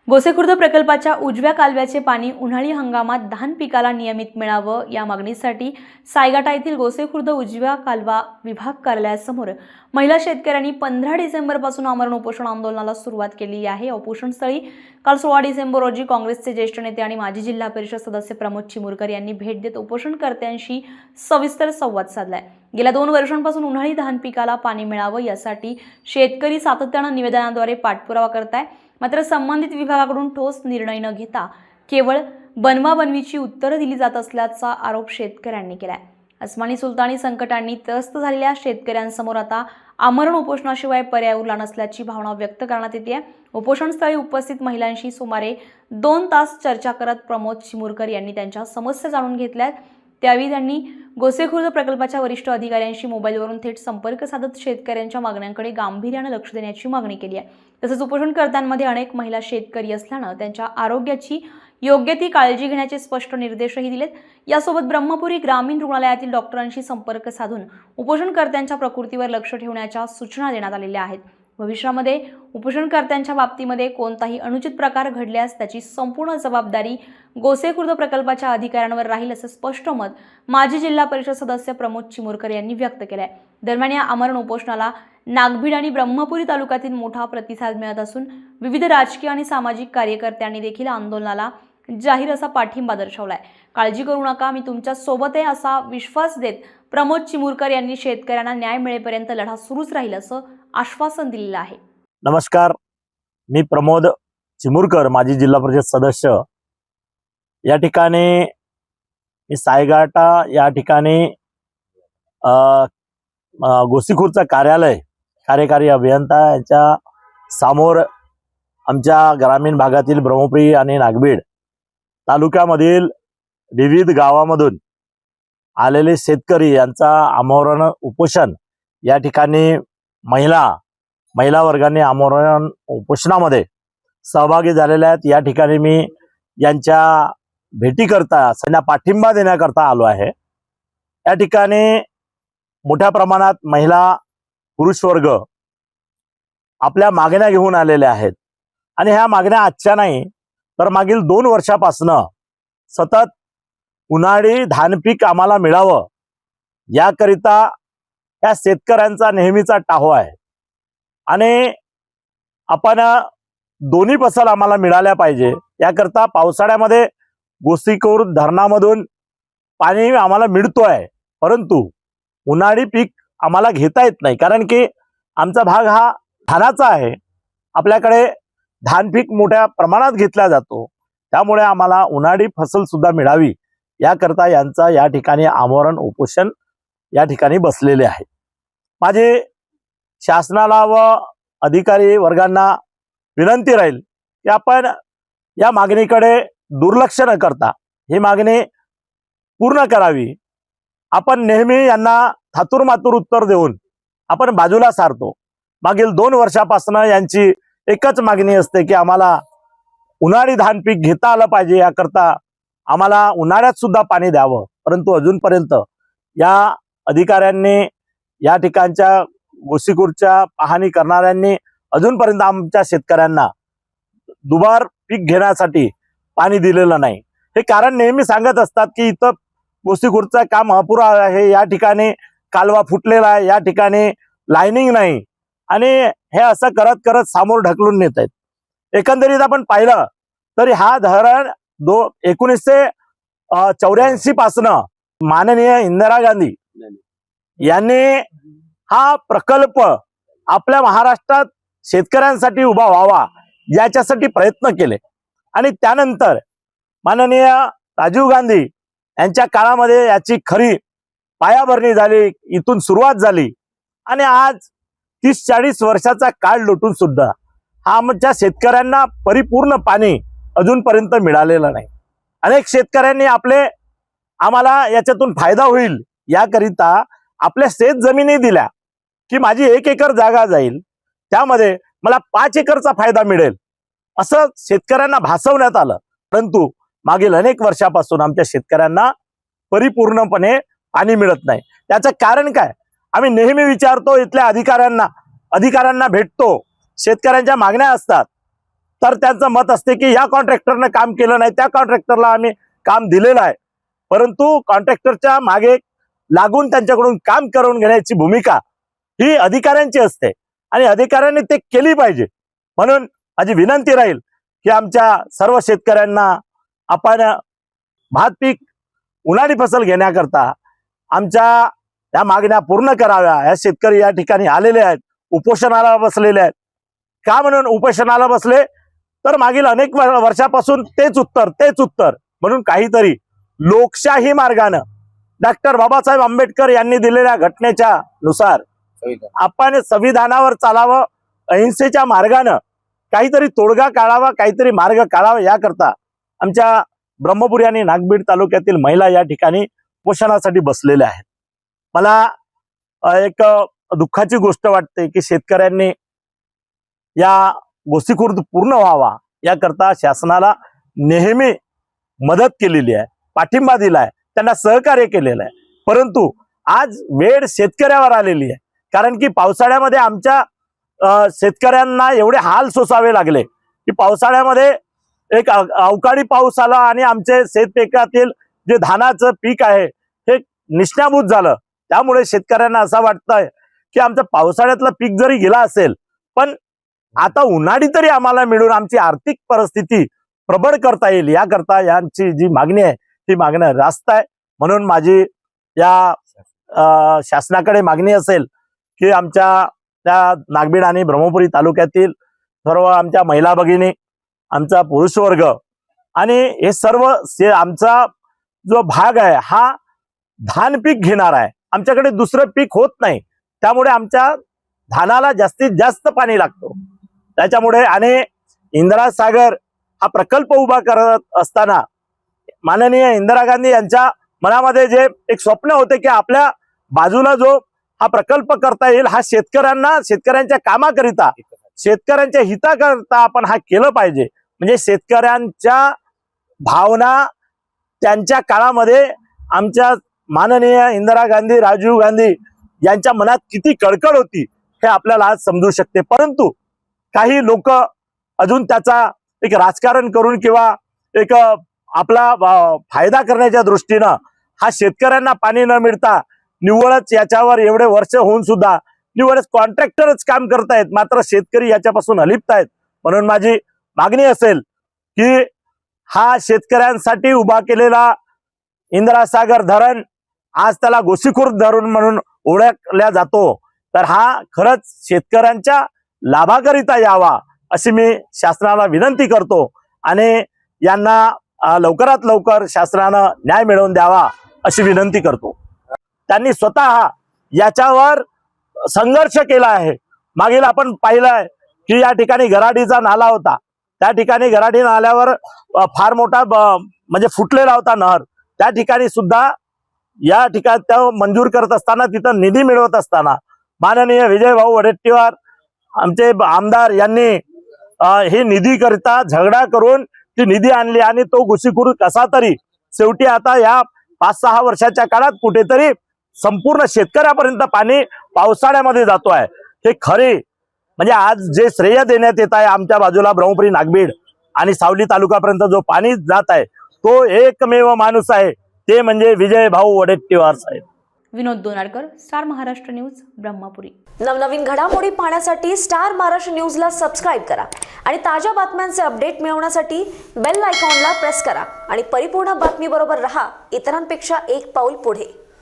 गोसेखुर्द प्रकल्पाच्या उजव्या कालव्याचे पाणी उन्हाळी हंगामात धान पिकाला नियमित मिळावं या मागणीसाठी सायगाटा येथील गोसेखुर्द उजव्या कालवा विभाग कार्यालयासमोर महिला शेतकऱ्यांनी 15 डिसेंबरपासून आमरण उपोषण आंदोलनाला सुरुवात केली आहे। उपोषणस्थळी काल 16 डिसेंबर रोजी काँग्रेसचे ज्येष्ठ नेते आणि माजी जिल्हा परिषद सदस्य प्रमोद चिमुरकर यांनी भेट देत उपोषणकर्त्यांशी सविस्तर संवाद साधलाय। गेल्या 2 वर्षांपासून उन्हाळी धान पिकाला पाणी मिळावं यासाठी शेतकरी सातत्यानं निवेदनाद्वारे पाठपुरावा करताय, मात्र संबंधित विभागाकडून ठोस निर्णय न घेता केवळ बनवाबनवीची उत्तरं दिली जात असल्याचा आरोप शेतकऱ्यांनी केलाय। अस्मानी सुलतानी संकटांनी त्रस्त झालेल्या शेतकऱ्यांसमोर आता आमरण उपोषणाशिवाय पर्याय उरला नसल्याची भावना व्यक्त करण्यात येते। उपोषणस्थळी उपस्थित महिलांशी सुमारे 2 तास चर्चा करत प्रमोद चिमुरकर यांनी त्यांच्या समस्या जाणून घेतल्या। त्यावेळी त्यांनी गोसेखुर्द प्रकल्पाच्या वरिष्ठ अधिकाऱ्यांशी मोबाईलवरून थेट संपर्क साधत शेतकऱ्यांच्या मागण्यांकडे गांभीर्याने लक्ष देण्याची मागणी केली आहे। तसेच उपोषणकर्त्यांमध्ये अनेक महिला शेतकरी असल्यानं त्यांच्या आरोग्याची योग्य ती काळजी घेण्याचे स्पष्ट निर्देशही दिलेत। यासोबत ब्रह्मपुरी ग्रामीण रुग्णालयातील डॉक्टरांशी संपर्क साधून उपोषणकर्त्यांच्या प्रकृतीवर लक्ष ठेवण्याच्या सूचना देण्यात आलेल्या आहेत। भविष्यामध्ये उपोषणकर्त्यांच्या बाबतीमध्ये कोणताही अनुचित प्रकार घडल्यास त्याची संपूर्ण जबाबदारी गोसेखुर्द प्रकल्पाच्या अधिकाऱ्यांवर राहील असं स्पष्ट मत माजी जिल्हा परिषद सदस्य प्रमोद चिमुरकर यांनी व्यक्त केलंय। दरम्यान या आमरण उपोषणाला नागभीड आणि ब्रह्मपुरी तालुक्यातील मोठा प्रतिसाद मिळत असून विविध राजकीय आणि सामाजिक कार्यकर्त्यांनी देखील आंदोलनाला जाहीर असा पाठिंबा दर्शवलाय। काळजी करू नका, मी तुमच्या सोबत आहे असा विश्वास देत प्रमोद चिमुरकर यांनी शेतकऱ्यांना न्याय मिळेपर्यंत लढा सुरूच राहील असं आश्वासन दिलेलं आहे। नमस्कार, मी प्रमोद चिमुरकर, माजी जिल्हा परिषद सदस्य। या ठिकाणी मी सायगाटा या ठिकाणी गोसेखुर्दचं कार्यालय कार्यकारी अभियंता यांच्या समोर आमच्या ग्रामीण भागातील ब्रह्मपुरी आणि नागभीड तालुक्यामधील विविध गावामधून आलेले शेतकरी यांचा आमरण उपोषण या ठिकाणी महिला वर्गाने आमरण उपोषणामध्ये सहभागी झालेले आहेत। या ठिकाणी मी यांच्या भेटीकरता त्यांना पाठिंबा देण्याकरता आलो आहे। या ठिकाणी मोठ्या प्रमाणात महिला पुरुष वर्ग आपल्या मागण्या घेऊन आलेले आहेत आणि ह्या मागण्या आजच्या नाही तर मागील 2 वर्षापासून सतत उन्हाळी धान पीक आम्हाला मिळावं याकरिता या शेतकऱ्यांचा नेहमीचा टाहो आहे आणि आपण दोन्ही फसल आम्हाला मिळाल्या पाहिजे याकरता पावसाळ्यामध्ये गोसेखुर्द धरणामधून पाणी आम्हाला मिळतोय, परंतु उन्हाळी पीक आम्हाला घेता येत नाही कारण की आमचा भाग हा धानाचा आहे। आपल्याकडे धान पीक मोठ्या प्रमाणात घेतला जातो, त्यामुळे आम्हाला उन्हाळी फसल सुद्धा मिळावी याकरता यांचा या ठिकाणी आमरण उपोषण या ठिकाणी बसलेले आहे। माझे शासनाला व अधिकारी वर्गांना विनंती राहील की आपण या मागणीकडे दुर्लक्ष न करता ही मागणी पूर्ण करावी। आपण नेहमी यांना थातूरमातूर उत्तर देऊन आपण बाजूला सारतो। मागील 2 वर्षापासून यांची एकच मागणी असते की आम्हाला उन्हाळी धान पीक घेता आलं पाहिजे, याकरता आम्हाला उन्हाळ्यात सुद्धा पाणी द्यावं, परंतु अजूनपर्यंत या अधिकाऱ्यांनी या ठिकाणच्या गोसेखुर्दच्या पाहणी करणाऱ्यांनी अजूनपर्यंत आमच्या शेतकऱ्यांना दुबार पीक घेण्यासाठी पाणी दिलेलं नाही। हे कारण नेहमी सांगत असतात की इथं गोसेखुर्दचं काम अपुरा आहे, या ठिकाणी कालवा फुटलेला आहे, या ठिकाणी लाईनिंग नाही आणि हे असं करत करत समोर ढकलून नेत आहेत। एकंदरीत आपण पाहिलं तरी हा धरण 1984 पासून माननीय इंदिरा गांधी यांनी हा प्रकल्प आपल्या महाराष्ट्रात शेतकऱ्यांसाठी उभा व्हावा याच्यासाठी प्रयत्न केले आणि त्यानंतर माननीय राजीव गांधी यांच्या काळामध्ये याची खरी पायाभरणी झाली, इथून सुरुवात झाली आणि आज 30-40 वर्षाचा काळ लोटून सुद्धा हा आमच्या शेतकऱ्यांना परिपूर्ण पाणी अजूनपर्यंत मिळालेलं नाही। अनेक शेतकऱ्यांनी आम्हाला याच्यातून फायदा होईल याकरिता आपल्या शेत जमिनी दिल्या की माझी 1 एकर जागा जाईल, त्यामध्ये मला 5 एकरचा फायदा मिळेल असं शेतकऱ्यांना भासवण्यात आलं, परंतु मागील अनेक वर्षापासून आमच्या शेतकऱ्यांना परिपूर्णपणे पाणी मिळत नाही। त्याचं कारण काय? आम्ही नेहमी विचारतो, इथल्या अधिकाऱ्यांना भेटतो, शेतकऱ्यांच्या मागण्या असतात, तर त्यांचं मत असते की या कॉन्ट्रॅक्टरनं काम केलं नाही, त्या कॉन्ट्रॅक्टरला आम्ही काम दिलेलं आहे. परंतु कॉन्ट्रॅक्टरच्या मागे लागून त्यांच्याकडून काम करून घेण्याची भूमिका ही अधिकाऱ्यांची असते आणि अधिकाऱ्यांनी ते केली पाहिजे. म्हणून माझी विनंती राहील की आमच्या सर्व शेतकऱ्यांना आपण भात पीक उन्हाळी फसल घेण्याकरता आमच्या या मागण्या पूर्ण कराव्या. या शेतकरी या ठिकाणी आलेले आहेत, उपोषणाला बसलेले आहेत. का म्हणून उपोषणाला बसले तर मागील अनेक वर्षापासून तेच उत्तर म्हणून काहीतरी लोकशाही मार्गानं डॉक्टर बाबासाहेब आंबेडकर यांनी दिलेल्या घटनेच्या नुसार आपण संविधानावर चालावं, अहिंसेच्या मार्गानं काहीतरी तोडगा काढावा, काहीतरी मार्ग काढावा. याकरता आमच्या ब्रह्मपुरी आणि नागबीड तालुक्यातील महिला या ठिकाणी उपोषणासाठी बसलेल्या आहेत. मला एक दुःखाची गोष्ट वाटते की शेतकऱ्यांनी या गोसीखुर्द पूर्ण व्हावा याकरता शासनाला नेहमी मदत केलेली आहे, पाठिंबा दिलाय, त्यांना सहकार्य केलेलं आहे. परंतु आज वेळ शेतकऱ्यावर आलेली आहे. कारण की पावसाळ्यामध्ये आमच्या शेतकऱ्यांना एवढे हाल सोसावे लागले की पावसाळ्यामध्ये एक अवकाळी पाऊस आला आणि आमचे शेतपिकातील जे धानाचं पीक आहे हे निष्णाभूत झालं. त्यामुळे शेतकऱ्यांना असं वाटतंय की आमचं पावसाळ्यातलं पीक जरी गेला असेल पण आता उन्हाळी तरी आम्हाला मिळून आमची आर्थिक परिस्थिती प्रबळ करता येईल याकरता यांची जी मागणी आहे ती मागणी रास्त आहे. म्हणून माझी या शासनाकडे मागणी असेल की आमच्या त्या नागबीड आणि ब्रह्मपुरी तालुक्यातील सर्व आमच्या महिला भगिनी, आमचा पुरुष वर्ग आणि हे सर्व आमचा जो भाग आहे हा धान पीक घेणार आहे. आमच्याकडे दुसरं पीक होत नाही, त्यामुळे आमच्या धानाला जास्तीत जास्त पाणी लागतो. त्याच्यामुळे आणि इंदिरा सागर हा प्रकल्प उभा करत असताना माननीय इंदिरा गांधी यांच्या मनामध्ये जे एक स्वप्न होते की आपल्या बाजूला जो हा प्रकल्प करता येईल हा शेतकऱ्यांच्या कामाकरिता, शेतकऱ्यांच्या हिताकरिता आपण हा केलं पाहिजे. म्हणजे शेतकऱ्यांच्या भावना त्यांच्या काळामध्ये आमच्या माननीय इंदिरा गांधी, राजीव गांधी यांच्या मनात किती कळकळ होती हे आपल्याला आज समजू शकते. परंतु काही लोक अजून त्याचा एक राजकारण करून किंवा एक आपला फायदा करण्याच्या दृष्टीनं हा शेतकऱ्यांना पाणी न मिळता निव्वळच याच्यावर एवढे वर्ष होऊन सुद्धा निव्वळच कॉन्ट्रॅक्टरच काम करतायत, मात्र शेतकरी याच्यापासून अलिप्त आहेत. म्हणून माझी मागणी असेल की हा शेतकऱ्यांसाठी उभा केलेला इंदिरा सागर धरण आज त्याला गोसीखुर्द धरण म्हणून ओळखल्या जातो, तर हा खरंच शेतकऱ्यांच्या लाभाकरिता यावा अशी मी शासनाला विनंती करतो आणि यांना लवकरात लवकर शासनानं न्याय मिळवून द्यावा अशी विनंती करतो. त्यांनी स्वतः याच्यावर संघर्ष केला आहे. मागील आपण पाहिलंय की या ठिकाणी गराडीचा नाला होता, त्या ठिकाणी गराडी नाल्यावर फार मोठा म्हणजे फुटलेला होता नहर. त्या ठिकाणी सुद्धा या ठिकाणी त्या मंजूर करत असताना तिथं निधी मिळवत असताना माननीय विजय भाऊ वडेट्टीवार आमचे आमदार यांनी हे निधी करिता झगडा करून ती निधी आणली आणि तो गोसीखुर्द कसा तरी शेवटी आता या 5-6 वर्षाच्या काळात कुठेतरी संपूर्ण शेतकऱ्यापर्यंत पाणी पावसाळ्यामध्ये जातो आहे. हे खरे म्हणजे आज जे श्रेय देण्यात येत आहे आमच्या बाजूला ब्रह्मपुरी, नागबीड आणि सावली तालुक्यापर्यंत जो पाणी जात आहे तो एकमेव माणूस आहे, ते म्हणजे विजय भाऊ वडेट्टीवार साहेब. विनोद दोनारकर, स्टार महाराष्ट्र न्यूज, ब्रह्मपुरी. नवनवीन घडामोडी पाहण्यासाठी स्टार महाराष्ट्र न्यूजला सबस्क्राईब करा आणि ताज्या बातम्यांचे अपडेट मिळवण्यासाठी बेल आयकॉनला प्रेस करा आणि परिपूर्ण बातमीबरोबर रहा, इतरांपेक्षा एक पाऊल पुढे.